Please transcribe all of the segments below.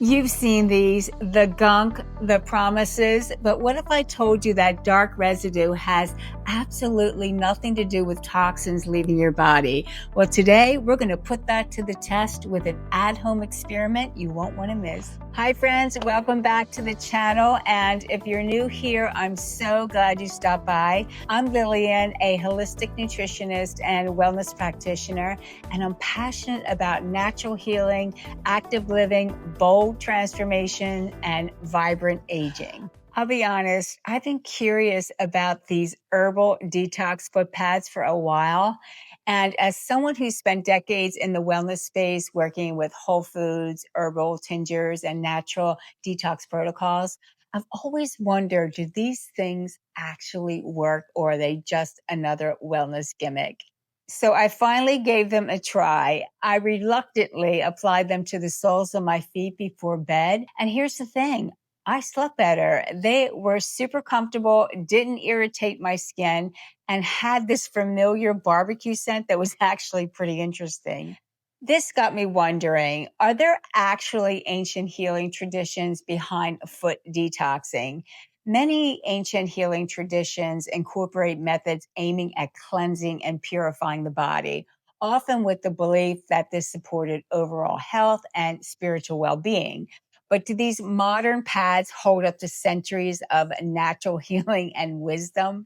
You've seen these, the gunk, the promises, but what if I told you that dark residue has absolutely nothing to do with toxins leaving your body? Well, today we're going to put that to the test with an at-home experiment you won't want to miss. Hi friends, welcome back to the channel. And if you're new here, I'm so glad you stopped by. I'm Lillian, a holistic nutritionist and wellness practitioner, and I'm passionate about natural healing, active living, bold transformation, and vibrant aging. I'll be honest, I've been curious about these herbal detox foot pads for a while. And as someone who spent decades in the wellness space working with whole foods, herbal tinctures, and natural detox protocols, I've always wondered, do these things actually work or are they just another wellness gimmick? So I finally gave them a try. I reluctantly applied them to the soles of my feet before bed. And here's the thing. I slept better. They were super comfortable, didn't irritate my skin, and had this familiar barbecue scent that was actually pretty interesting. This got me wondering, are there actually ancient healing traditions behind foot detoxing? Many ancient healing traditions incorporate methods aiming at cleansing and purifying the body, often with the belief that this supported overall health and spiritual well-being. But do these modern pads hold up to centuries of natural healing and wisdom?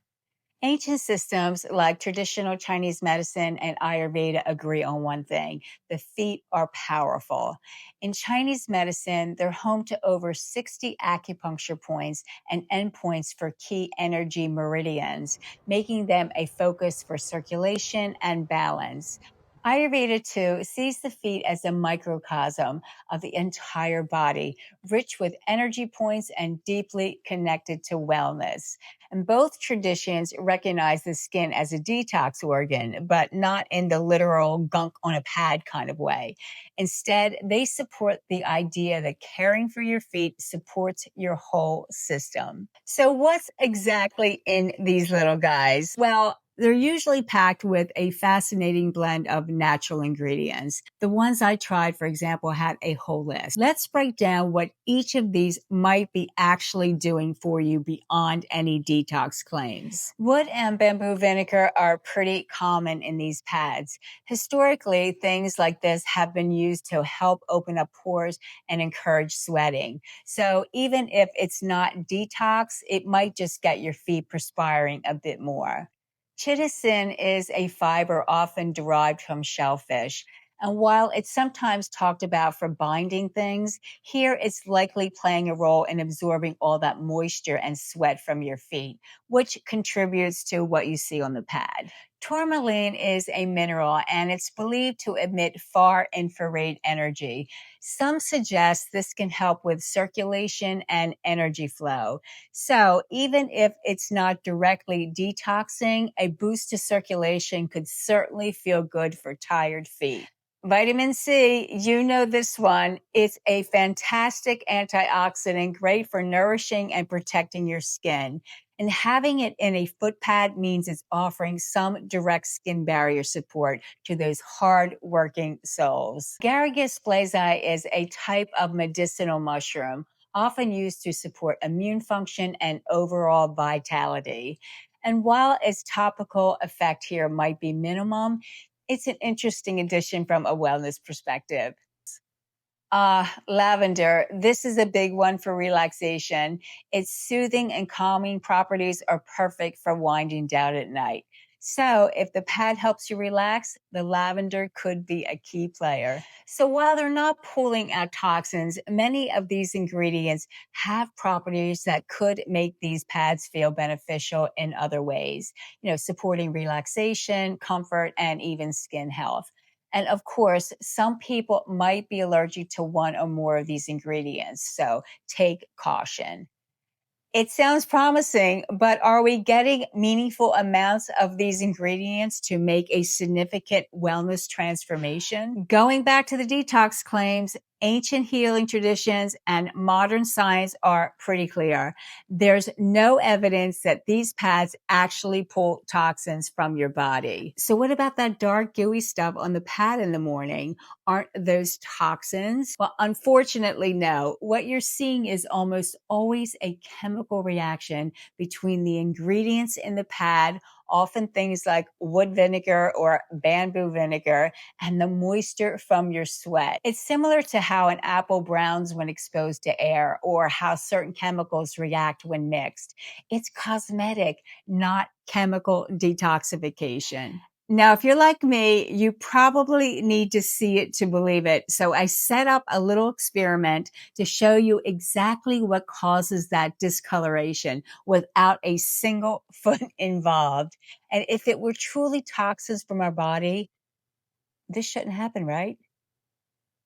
Ancient systems like traditional Chinese medicine and ayurveda agree on one thing: the feet are powerful. In Chinese medicine, they're home to over 60 acupuncture points and endpoints for key energy meridians, making them a focus for circulation and balance. Ayurveda, too, sees the feet as a microcosm of the entire body, rich with energy points and deeply connected to wellness. And both traditions recognize the skin as a detox organ, but not in the literal gunk on a pad kind of way. Instead, they support the idea that caring for your feet supports your whole system. So, what's exactly in these little guys? Well, they're usually packed with a fascinating blend of natural ingredients. The ones I tried, for example, had a whole list. Let's break down what each of these might be actually doing for you beyond any detox claims. Wood and bamboo vinegar are pretty common in these pads. Historically, things like this have been used to help open up pores and encourage sweating. So even if it's not detox, it might just get your feet perspiring a bit more. Chitin is a fiber often derived from shellfish. And while it's sometimes talked about for binding things, here it's likely playing a role in absorbing all that moisture and sweat from your feet, which contributes to what you see on the pad. Tourmaline is a mineral and it's believed to emit far infrared energy. Some suggest this can help with circulation and energy flow. So even if it's not directly detoxing, a boost to circulation could certainly feel good for tired feet. Vitamin C, you know this one. It's a fantastic antioxidant, great for nourishing and protecting your skin. And having it in a foot pad means it's offering some direct skin barrier support to those hard-working soles. Agaricus blazei is a type of medicinal mushroom, often used to support immune function and overall vitality. And while its topical effect here might be minimum, it's an interesting addition from a wellness perspective. Lavender. This is a big one for relaxation. Its soothing and calming properties are perfect for winding down at night. So if the pad helps you relax, the lavender could be a key player. So while they're not pulling out toxins, many of these ingredients have properties that could make these pads feel beneficial in other ways, supporting relaxation, comfort, and even skin health. And of course, some people might be allergic to one or more of these ingredients, so take caution. It sounds promising, but are we getting meaningful amounts of these ingredients to make a significant wellness transformation? Going back to the detox claims, Ancient healing traditions and modern science are pretty clear. There's no evidence that these pads actually pull toxins from your body. So what about that dark gooey stuff on the pad in the morning? Aren't those toxins? Well, unfortunately, no. What you're seeing is almost always a chemical reaction between the ingredients in the pad, often things like wood vinegar or bamboo vinegar, and the moisture from your sweat. It's similar to how an apple browns when exposed to air or how certain chemicals react when mixed. It's cosmetic, not chemical detoxification. Now, if you're like me, you probably need to see it to believe it. So I set up a little experiment to show you exactly what causes that discoloration without a single foot involved. And if it were truly toxins from our body, this shouldn't happen, right?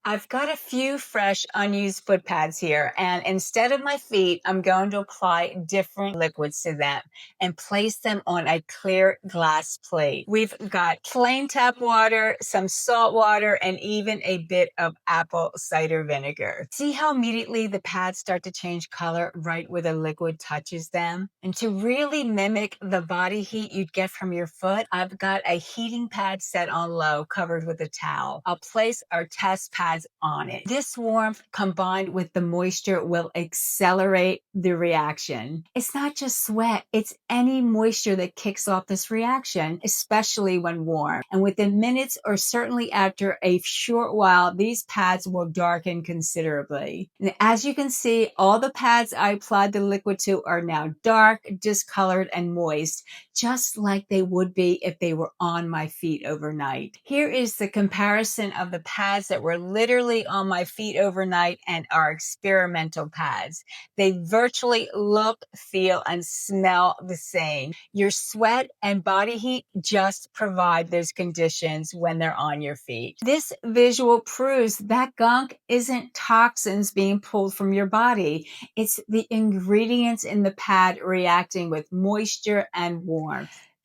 I've got a few fresh unused foot pads here, and instead of my feet, I'm going to apply different liquids to them and place them on a clear glass plate. We've got plain tap water, some salt water, and even a bit of apple cider vinegar. See how immediately the pads start to change color right where the liquid touches them? And to really mimic the body heat you'd get from your foot, I've got a heating pad set on low, covered with a towel. I'll place our test pads on it. This warmth combined with the moisture will accelerate the reaction. It's not just sweat, it's any moisture that kicks off this reaction, especially when warm. And within minutes or certainly after a short while, these pads will darken considerably. And as you can see, all the pads I applied the liquid to are now dark, discolored, and moist, just like they would be if they were on my feet overnight. Here is the comparison of the pads that were literally on my feet overnight and our experimental pads. They virtually look, feel, and smell the same. Your sweat and body heat just provide those conditions when they're on your feet. This visual proves that gunk isn't toxins being pulled from your body. It's the ingredients in the pad reacting with moisture and warmth.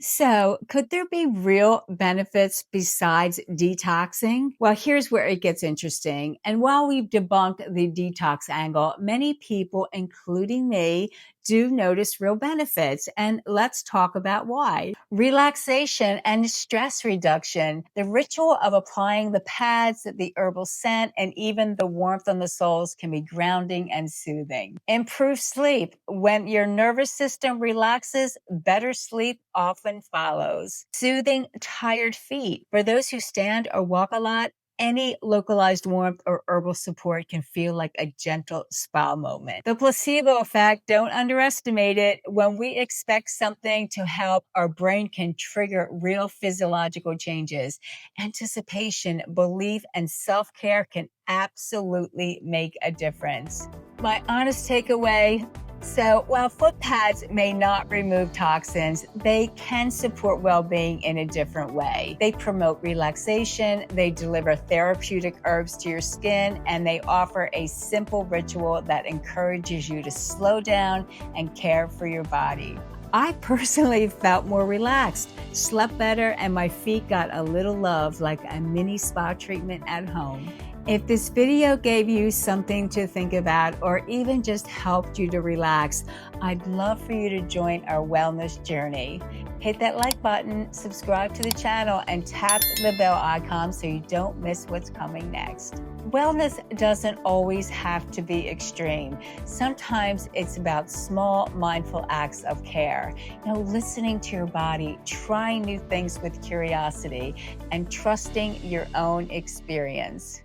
So, could there be real benefits besides detoxing? Well, here's where it gets interesting. And while we've debunked the detox angle, many people, including me, do notice real benefits. And let's talk about why. Relaxation and stress reduction. The ritual of applying the pads, the herbal scent, and even the warmth on the soles can be grounding and soothing. Improved sleep. When your nervous system relaxes, better sleep often follows. Soothing tired feet. For those who stand or walk a lot, any localized warmth or herbal support can feel like a gentle spa moment. The placebo effect, don't underestimate it. When we expect something to help, our brain can trigger real physiological changes. Anticipation, belief, and self-care can absolutely make a difference. My honest takeaway: so while foot pads may not remove toxins, they can support well-being in a different way. They promote relaxation, they deliver therapeutic herbs to your skin, and they offer a simple ritual that encourages you to slow down and care for your body. I personally felt more relaxed, slept better, and my feet got a little love, like a mini spa treatment at home. If this video gave you something to think about or even just helped you to relax, I'd love for you to join our wellness journey. Hit that like button, subscribe to the channel, and tap the bell icon so you don't miss what's coming next. Wellness doesn't always have to be extreme. Sometimes it's about small, mindful acts of care. Listening to your body, trying new things with curiosity, and trusting your own experience.